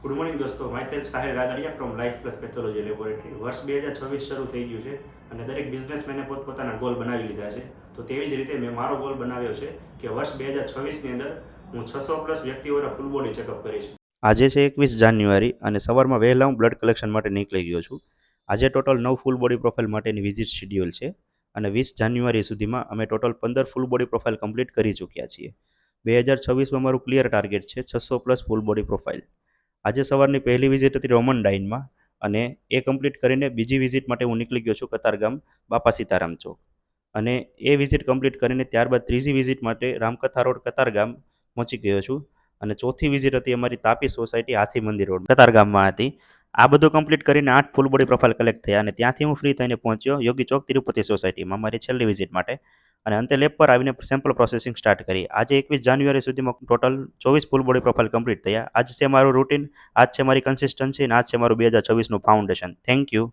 Good morning દોસ્તો, my self Sahil Radadiya from life plus pathology laboratory. વર્ષ 2026 શરૂ થઈ ગયું છે અને દરેક બિઝનેસમેને પોતપોતાના ગોલ બનાવી લીધા છે. તો તેવી જ રીતે મેં મારો ગોલ બનાવ્યો છે કે વર્ષ 2026ની અંદર હું 600+ વ્યક્તિઓના ફૂલ બોડી ચેકઅપ કરીશ. આજે છે 21 જાન્યુઆરી અને સવારમાં વહેલા હું બ્લડ કલેક્શન માટે નીકળી ગયો છું. આજે ટોટલ 9 ફૂલ બોડી પ્રોફાઇલ માટેની વિઝિટ શેડ્યુલ છે અને 20 જાન્યુઆરી સુધીમાં અમે total 15 full body profile complete કરી ચૂક્યા છીએ. 2026માં મારું ક્લિયર ટાર્ગેટ છે 600+ ફૂલ બોડી પ્રોફાઇલ. આજે સવારની પહેલી વિઝિટ હતી રોમન ડાઇનમાં અને એ કમ્પ્લીટ કરીને બીજી વિઝિટ માટે હું નીકળી ગયો છું કતારગામ બાપા સીતારામ ચોક. અને એ વિઝિટ કમ્પ્લીટ કરીને ત્યારબાદ ત્રીજી વિઝિટ માટે રામકથા રોડ કતારગામ પહોંચી ગયો છું. અને ચોથી વિઝિટ હતી અમારી તાપી સોસાયટી હાથી મંદિર રોડ કતારગામમાં હતી. આ બધું કમ્પ્લીટ કરીને 8 ફૂલ બોડી પ્રોફાઇલ કલેક્ટ થયા અને ત્યાંથી હું ફ્રી થઈને પહોંચ્યો યોગી ચોક તિરુપતિ સોસાયટીમાં મારી છેલ્લી વિઝિટ માટે. અને અંતે લેબ પર આવીને સેમ્પલ પ્રોસેસિંગ સ્ટાર્ટ કરી. આજે 21 જાન્યુઆરી સુધીમાં total 24 full body profile complete થયા. આજ છે મારું રૂટીન, આજ છે મારી કન્સિસ્ટન્સી અને આજ છે મારું 2026નું ફાઉન્ડેશન. Thank you.